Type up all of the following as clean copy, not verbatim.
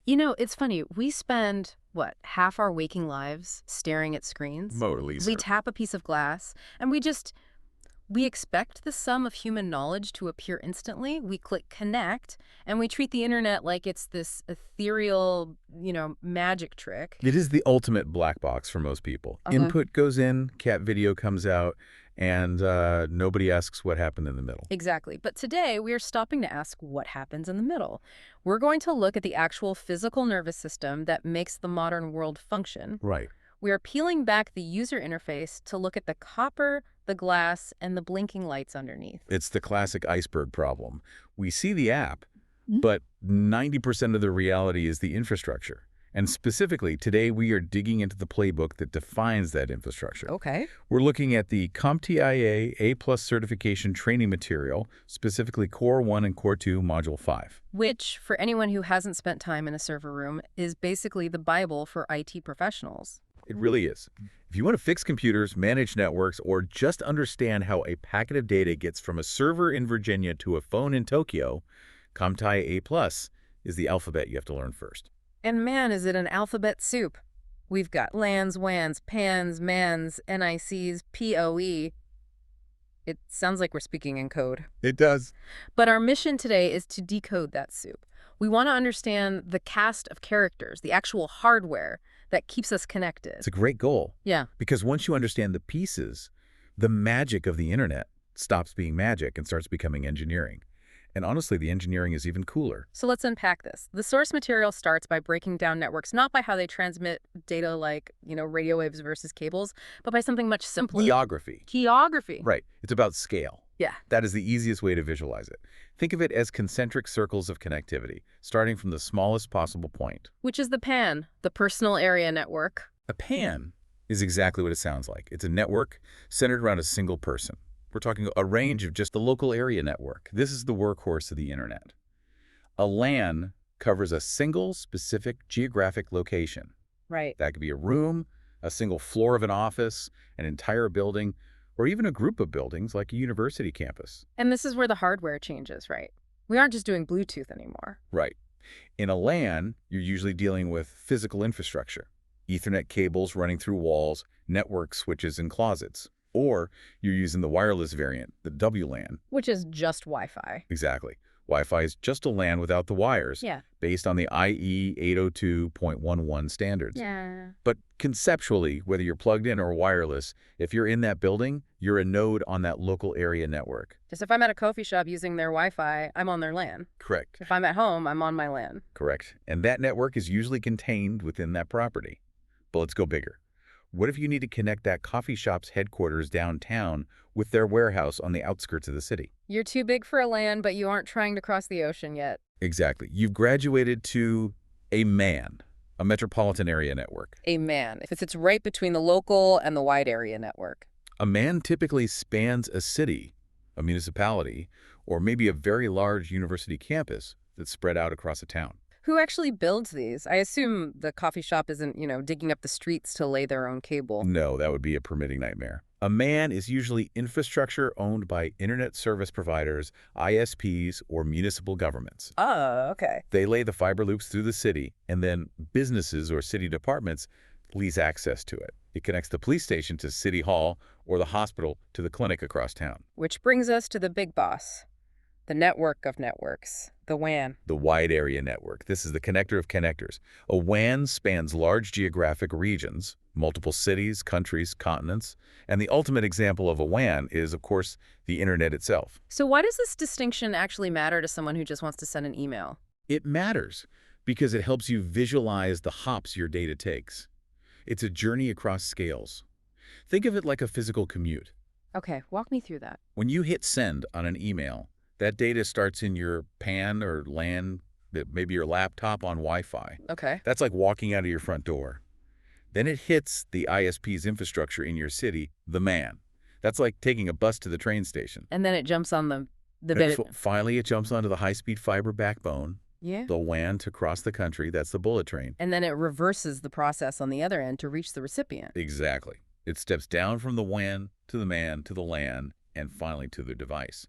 You know, it's funny. We spend, what, half our waking lives staring at screens? Mona We Lisa. tap a piece of glass, and we expect the sum of human knowledge to appear instantly. We click connect, and we treat the internet like it's this ethereal, magic trick. It is the ultimate black box for most people. Uh-huh. Input goes in, cat video comes out, and nobody asks what happened in the middle. Exactly. But today, we are stopping to ask what happens in the middle. We're going to look at the actual physical nervous system that makes the modern world function. Right. We are peeling back the user interface to look at the copper, the glass, and the blinking lights underneath. It's the classic iceberg problem. We see the app, Mhm. but 90% of the reality is the infrastructure. And specifically, today we are digging into the playbook that defines that infrastructure. Okay. We're looking at the CompTIA A+ certification training material, specifically Core 1 and Core 2, Module 5. Which, for anyone who hasn't spent time in a server room, is basically the Bible for IT professionals. It really is. If you want to fix computers, manage networks, or just understand how a packet of data gets from a server in Virginia to a phone in Tokyo, CompTIA A+ is the alphabet you have to learn first. And man, is it an alphabet soup. We've got LANs, WANs, PANs, MANs, NICs, PoE. It sounds like we're speaking in code. It does. But our mission today is to decode that soup. We want to understand the cast of characters, the actual hardware that keeps us connected. It's a great goal, Yeah. because once you understand the pieces, the magic of the internet stops being magic and starts becoming engineering. And honestly, the engineering is even cooler. So let's unpack this. The source material starts by breaking down networks, not by how they transmit data like, radio waves versus cables, but by something much simpler. Geography. Geography. Right. It's about scale. Yeah. That is the easiest way to visualize it. Think of it as concentric circles of connectivity, starting from the smallest possible point. Which is the PAN, the personal area network. A PAN is exactly what it sounds like. It's a network centered around a single person. We're talking a range of just the local area network. This is the workhorse of the internet. A LAN covers a single specific geographic location. Right. That could be a room, a single floor of an office, an entire building, or even a group of buildings like a university campus. And this is where the hardware changes, right? We aren't just doing Bluetooth anymore. Right. In a LAN, you're usually dealing with physical infrastructure, Ethernet cables running through walls, network switches in closets. Or you're using the wireless variant, the WLAN. Which is just Wi-Fi. Exactly. Wi-Fi is just a LAN without the wires, Yeah. based on the IE 802.11 standards. Yeah. But conceptually, whether you're plugged in or wireless, if you're in that building, you're a node on that local area network. Just if I'm at a coffee shop using their Wi-Fi, I'm on their LAN. Correct. If I'm at home, I'm on my LAN. Correct. And that network is usually contained within that property. But let's go bigger. What if you need to connect that coffee shop's headquarters downtown with their warehouse on the outskirts of the city? You're too big for a LAN, but you aren't trying to cross the ocean yet. Exactly. You've graduated to a MAN, a metropolitan area network. A MAN, if it's right between the local and the wide area network. A MAN typically spans a city, a municipality, or maybe a very large university campus that's spread out across a town. Who actually builds these? I assume the coffee shop isn't, digging up the streets to lay their own cable. No, that would be a permitting nightmare. A MAN is usually infrastructure owned by internet service providers, ISPs, or municipal governments. Oh, okay. They lay the fiber loops through the city, and then businesses or city departments lease access to it. It connects the police station to City Hall or the hospital to the clinic across town. Which brings us to the big boss, the network of networks, the WAN. The wide area network. This is the connector of connectors. A WAN spans large geographic regions, multiple cities, countries, continents, and the ultimate example of a WAN is, of course, the internet itself. So why does this distinction actually matter to someone who just wants to send an email? It matters because it helps you visualize the hops your data takes. It's a journey across scales. Think of it like a physical commute. Okay, walk me through that. When you hit send on an email, that data starts in your PAN or LAN, maybe your laptop on Wi-Fi. Okay. That's like walking out of your front door. Then it hits the ISP's infrastructure in your city, the MAN. That's like taking a bus to the train station. And then it jumps on the Finally, it jumps onto the high-speed fiber backbone, Yeah. the WAN to cross the country. That's the bullet train. And then it reverses the process on the other end to reach the recipient. Exactly. It steps down from the WAN to the MAN to the LAN and finally to the device.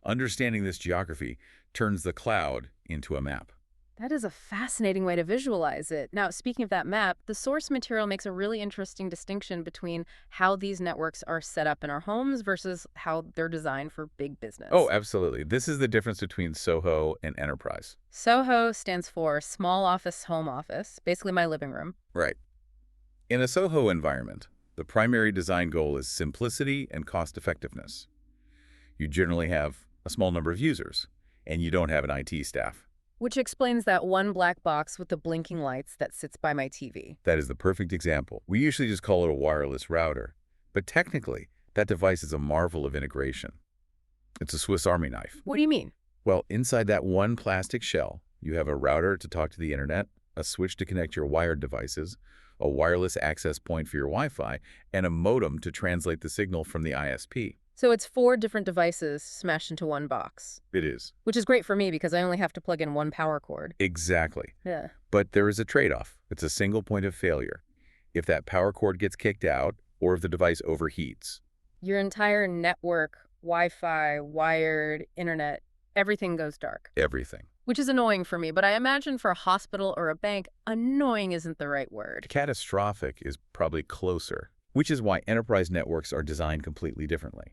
Understanding this geography turns the cloud into a map. That is a fascinating way to visualize it. Now, speaking of that map, the source material makes a really interesting distinction between how these networks are set up in our homes versus how they're designed for big Oh, business. absolutely. This is the difference between SOHO and enterprise. SOHO stands for small office, home office, basically my living room. Right. In a SOHO environment, the primary design goal is simplicity and cost effectiveness. You generally have a small number of users, and you don't have an IT staff. Which explains that one black box with the blinking lights that sits by my TV. That is the perfect example. We usually just call it a wireless router, but technically, that device is a marvel of integration. It's a Swiss Army knife. What do you mean? Well, inside that one plastic shell, you have a router to talk to the internet, a switch to connect your wired devices, a wireless access point for your Wi-Fi, and a modem to translate the signal from the ISP. So it's 4 different devices smashed into one box, It is. which is great for me because I only have to plug in one power cord. Exactly. Yeah. But there is a trade-off. It's a single point of failure. If that power cord gets kicked out, or if the device overheats. Your entire network, Wi-Fi, wired, internet, everything goes dark. Everything. Which is annoying for me, but I imagine for a hospital or a bank, annoying isn't the right word. Catastrophic is probably closer, which is why enterprise networks are designed completely differently.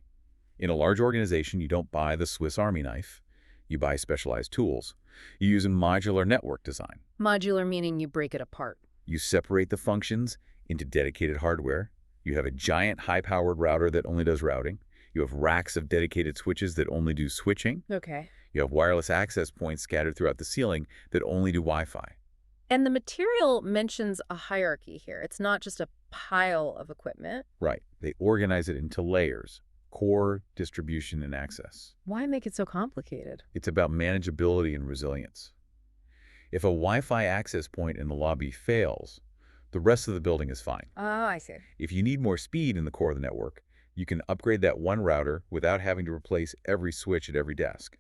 In a large organization, you don't buy the Swiss Army knife. You buy specialized tools. You use a modular network design. Modular meaning you break it apart. You separate the functions into dedicated hardware. You have a giant high-powered router that only does routing. You have racks of dedicated switches that only do switching. Okay. You have wireless access points scattered throughout the ceiling that only do Wi-Fi. And the material mentions a hierarchy here. It's not just a pile of equipment. Right. They organize it into layers: core, distribution, and access. Why make it so complicated? It's about manageability and resilience. If a Wi-Fi access point in the lobby fails, the rest of the building is fine. Oh, I see. If you need more speed in the core of the network, you can upgrade that one router without having to replace every switch at every desk.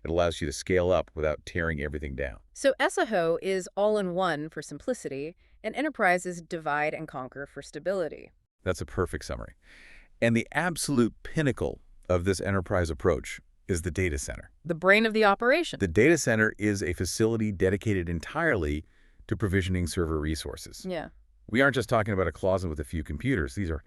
It allows you to scale up without tearing everything down. So SOHO is all-in-one for simplicity, and enterprise is divide and conquer for stability. That's a perfect summary. And the absolute pinnacle of this enterprise approach is the data center. The brain of the operation. The data center is a facility dedicated entirely to provisioning server resources. Yeah. We aren't just talking about a closet with a few computers. These are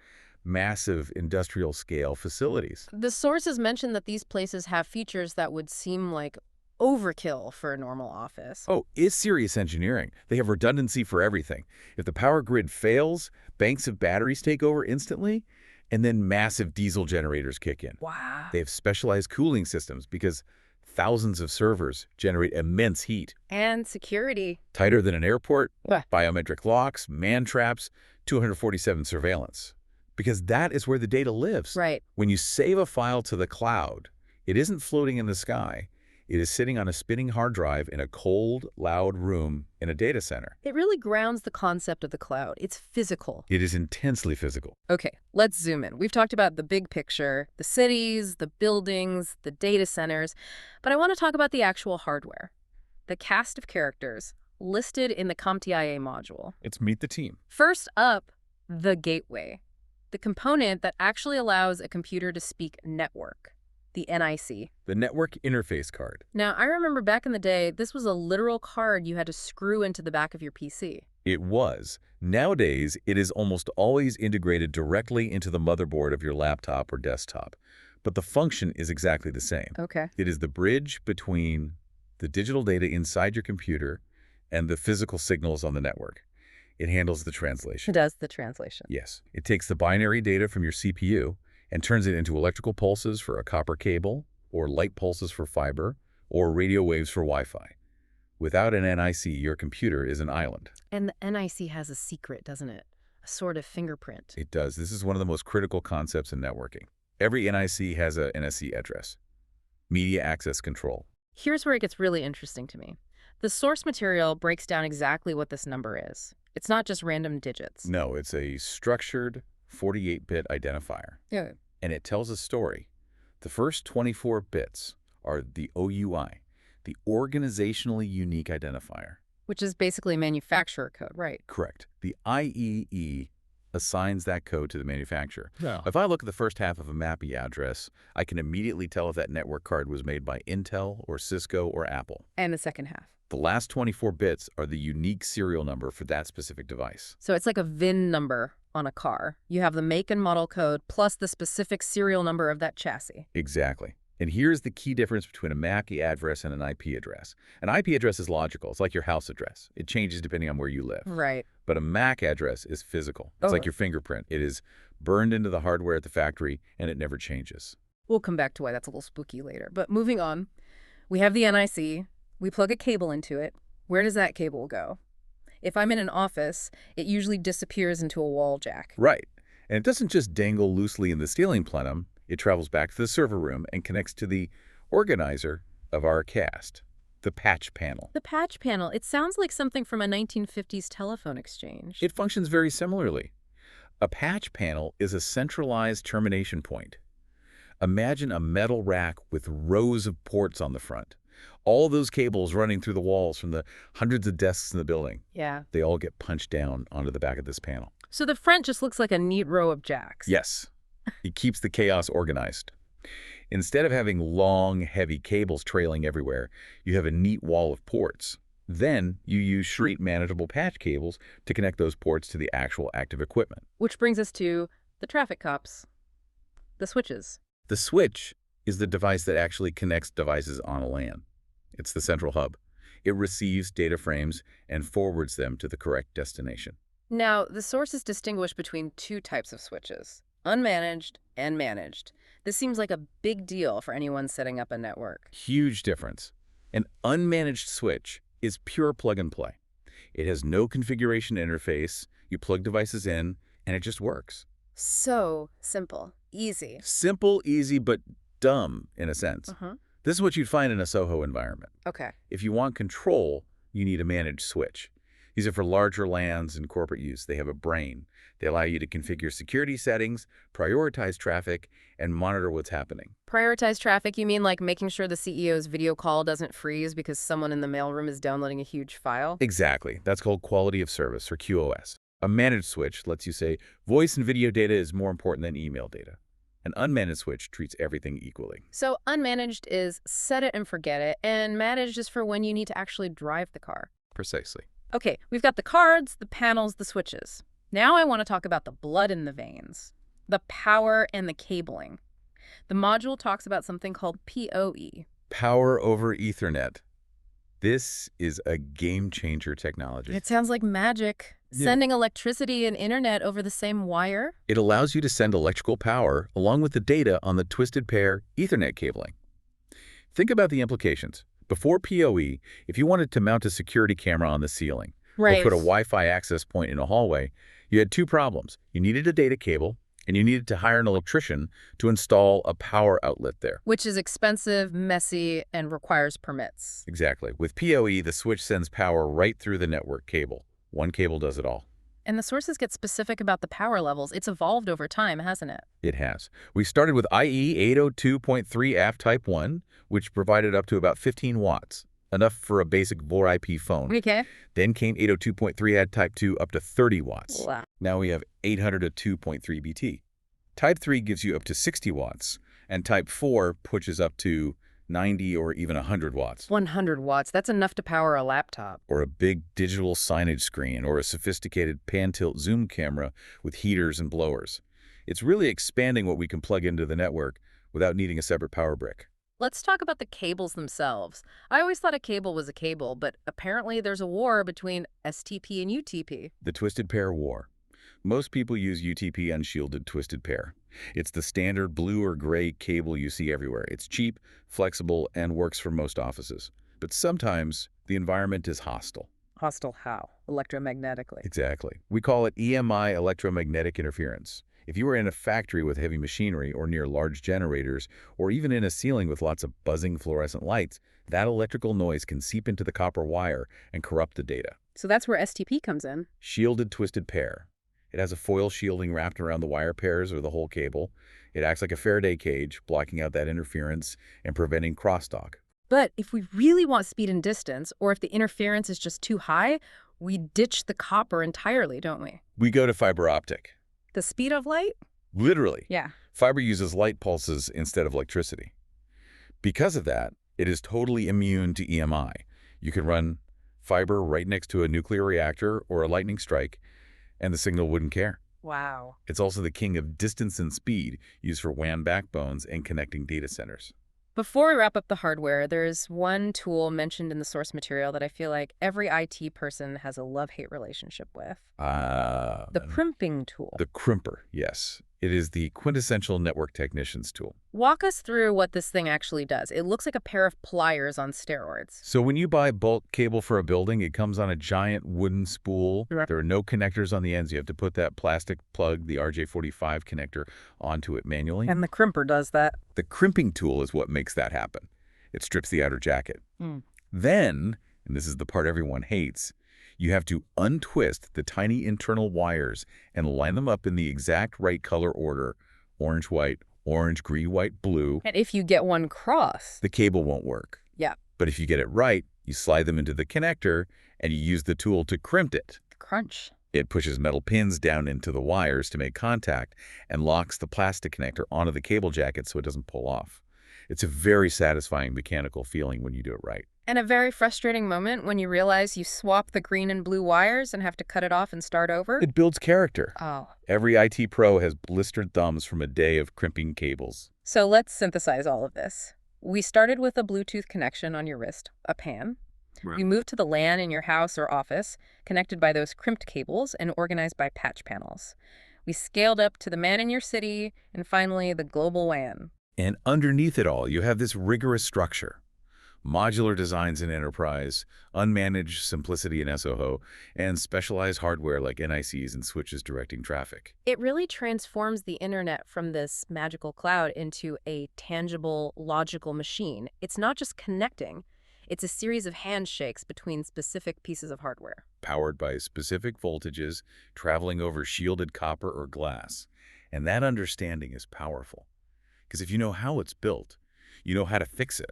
massive industrial-scale facilities. The sources mention that these places have features that would seem like overkill for a normal office. Oh, it's serious engineering. They have redundancy for everything. If the power grid fails, banks of batteries take over instantly, and then massive diesel generators kick in. Wow. They have specialized cooling systems because thousands of servers generate immense heat. And security. Tighter than an airport, Yeah. biometric locks, man traps, 247 surveillance. Because that is where the data lives. Right. When you save a file to the cloud, it isn't floating in the sky. It is sitting on a spinning hard drive in a cold, loud room in a data center. It really grounds the concept of the cloud. It's physical. It is intensely physical. Okay, let's zoom in. We've talked about the big picture, the cities, the buildings, the data centers, but I want to talk about the actual hardware. The cast of characters listed in the CompTIA module. It's meet the team. First up, the gateway, the component that actually allows a computer to speak network, the NIC. The network interface card. Now, I remember back in the day, this was a literal card you had to screw into the back of your PC. It was. Nowadays, it is almost always integrated directly into the motherboard of your laptop or desktop. But the function is exactly the same. Okay. It is the bridge between the digital data inside your computer and the physical signals on the network. It handles the translation. It does the translation. Yes. It takes the binary data from your CPU and turns it into electrical pulses for a copper cable, or light pulses for fiber, or radio waves for Wi-Fi. Without an NIC, your computer is an island. And the NIC has a secret, doesn't it? A sort of fingerprint. It does. This is one of the most critical concepts in networking. Every NIC has a NSC address. Media access control. Here's where it gets really interesting to me. The source material breaks down exactly what this number is. It's not just random digits. No, it's a structured 48-bit identifier. Yeah. And it tells a story. The first 24 bits are the OUI, the organizationally unique identifier. Which is basically manufacturer code, right? Correct. The IEE assigns that code to the manufacturer. Yeah. If I look at the first half of a MAPI address, I can immediately tell if that network card was made by Intel or Cisco or Apple. And the second half. The last 24 bits are the unique serial number for that specific device. So it's like a VIN number on a car. You have the make and model code plus the specific serial number of that chassis. Exactly. And here's the key difference between a MAC address and an IP address. An IP address is logical. It's like your house address. It changes depending on where you live. Right. But a MAC address is physical. It's like your fingerprint. It is burned into the hardware at the factory, and it never changes. We'll come back to why that's a little spooky later. But moving on, we have the NIC. We plug a cable into it. Where does that cable go? If I'm in an office, it usually disappears into a wall jack. Right. And it doesn't just dangle loosely in the ceiling plenum. It travels back to the server room and connects to the organizer of our cast, the patch panel. The patch panel, it sounds like something from a 1950s telephone exchange. It functions very similarly. A patch panel is a centralized termination point. Imagine a metal rack with rows of ports on the front. All those cables running through the walls from the hundreds of desks in the building. Yeah. They all get punched down onto the back of this panel. So the front just looks like a neat row of jacks. Yes. It keeps the chaos organized. Instead of having long, heavy cables trailing everywhere, you have a neat wall of ports. Then you use short, manageable patch cables to connect those ports to the actual active equipment. Which brings us to the traffic cops, the switches. The switch is the device that actually connects devices on a LAN. It's the central hub. It receives data frames and forwards them to the correct destination. Now, the sources distinguish between two types of switches, unmanaged and managed. This seems like a big deal for anyone setting up a network. Huge difference. An unmanaged switch is pure plug and play. It has no configuration interface. You plug devices in, and it just works. So simple, easy. Simple, easy, but dumb in a sense. This is what you'd find in a SOHO environment. Okay. If you want control, you need a managed switch. These are for larger LANs and corporate use. They have a brain. They allow you to configure security settings, prioritize traffic, and monitor what's happening. Prioritize traffic, you mean like making sure the CEO's video call doesn't freeze because someone in the mailroom is downloading a huge file? Exactly. That's called quality of service, or QoS. A managed switch lets you say voice and video data is more important than email data. An unmanaged switch treats everything equally. So unmanaged is set it and forget it, and managed is for when you need to actually drive the car. Precisely. Okay, we've got the cards, the panels, the switches. Now I want to talk about the blood in the veins, the power and the cabling. The module talks about something called PoE. Power over Ethernet. This is a game-changer technology. It sounds like magic. Yeah. Sending electricity and internet over the same wire? It allows you to send electrical power along with the data on the twisted pair Ethernet cabling. Think about the implications. Before PoE, if you wanted to mount a security camera on the ceiling or put a Wi-Fi access point in a hallway, you had two problems. You needed a data cable, and you needed to hire an electrician to install a power outlet there. Which is expensive, messy, and requires permits. Exactly. With PoE, the switch sends power right through the network cable. One cable does it all. And the sources get specific about the power levels. It's evolved over time, hasn't it? It has. We started with IE 802.3 AF Type 1, which provided up to about 15 watts, enough for a basic VoIP phone. Okay. Then came 802.3 AD Type 2 up to 30 watts. Wow. Now we have 802.3 BT. Type 3 gives you up to 60 watts, and Type 4 pushes up to 90 or even 100 watts. 100 watts. That's enough to power a laptop. Or a big digital signage screen, or a sophisticated pan-tilt zoom camera with heaters and blowers. It's really expanding what we can plug into the network without needing a separate power brick. Let's talk about the cables themselves. I always thought a cable was a cable, but apparently there's a war between STP and UTP. The Twisted Pair War. Most people use UTP unshielded twisted pair. It's the standard blue or gray cable you see everywhere. It's cheap, flexible, and works for most offices. But sometimes the environment is hostile. Hostile how? Electromagnetically. Exactly. We call it EMI, electromagnetic interference. If you were in a factory with heavy machinery or near large generators, or even in a ceiling with lots of buzzing fluorescent lights, that electrical noise can seep into the copper wire and corrupt the data. So that's where STP comes in. Shielded twisted pair. It has a foil shielding wrapped around the wire pairs or the whole cable. It acts like a Faraday cage, blocking out that interference and preventing crosstalk. But if we really want speed and distance, or if the interference is just too high, we ditch the copper entirely, don't we? We go to fiber optic. The speed of light? Literally. Yeah. Fiber uses light pulses instead of electricity. Because of that, it is totally immune to EMI. You can run fiber right next to a nuclear reactor or a lightning strike, and the signal wouldn't care. Wow. It's also the king of distance and speed, used for WAN backbones and connecting data centers. Before we wrap up the hardware, there's one tool mentioned in the source material that I feel like every IT person has a love-hate relationship with. The crimping tool. The crimper, yes. It is the quintessential network technician's tool. Walk us through what this thing actually does. It looks like a pair of pliers on steroids. So when you buy bulk cable for a building, it comes on a giant wooden spool. Right. There are no connectors on the ends. You have to put that plastic plug, the RJ45 connector, onto it manually. And the crimper does that. The crimping tool is what makes that happen. It strips the outer jacket. Hmm. Then, and this is the part everyone hates, you have to untwist the tiny internal wires and line them up in the exact right color order: orange, white, orange, green, white, blue. And if you get one cross, The cable won't work. yeah, But if you get it right, you slide them into the connector and you use the tool to crimp it. crunch. It pushes metal pins down into the wires to make contact and locks the plastic connector onto the cable jacket so it doesn't pull off. It's a very satisfying mechanical feeling when you do it right. And a very frustrating moment when you realize you swap the green and blue wires and have to cut it off and start over. It builds character. Oh. Every IT pro has blistered thumbs from a day of crimping cables. So let's synthesize all of this. We started with a Bluetooth connection on your wrist, a PAN. Right. We moved to the LAN in your house or office, connected by those crimped cables and organized by patch panels. We scaled up to the man in your city, and finally the global WAN. And underneath it all, you have this rigorous structure. Modular designs in enterprise, unmanaged simplicity in SOHO, and specialized hardware like NICs and switches directing traffic. It really transforms the internet from this magical cloud into a tangible, logical machine. It's not just connecting. It's a series of handshakes between specific pieces of hardware. Powered by specific voltages, traveling over shielded copper or glass. And that understanding is powerful. Because if you know how it's built, you know how to fix it.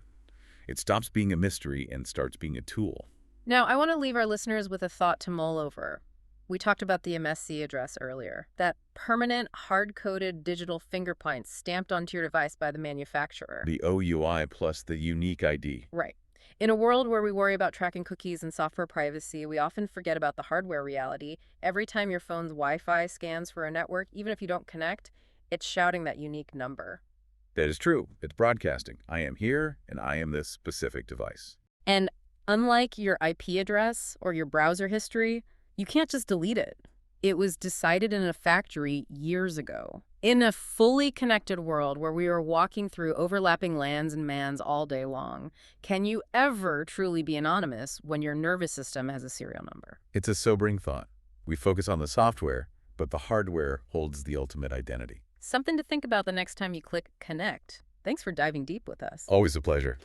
It stops being a mystery and starts being a tool. Now, I want to leave our listeners with a thought to mull over. We talked about the MSC address earlier, that permanent, hard-coded digital fingerprint stamped onto your device by the manufacturer. The OUI plus the unique ID. Right. In a world where we worry about tracking cookies and software privacy, we often forget about the hardware reality. Every time your phone's Wi-Fi scans for a network, even if you don't connect, it's shouting that unique number. That is true. It's broadcasting. I am here, and I am this specific device. And unlike your IP address or your browser history, you can't just delete it. It was decided in a factory years ago. In a fully connected world where we are walking through overlapping LANs and MANs all day long, can you ever truly be anonymous when your nervous system has a serial number? It's a sobering thought. We focus on the software, but the hardware holds the ultimate identity. Something to think about the next time you click connect. Thanks for diving deep with us. Always a pleasure.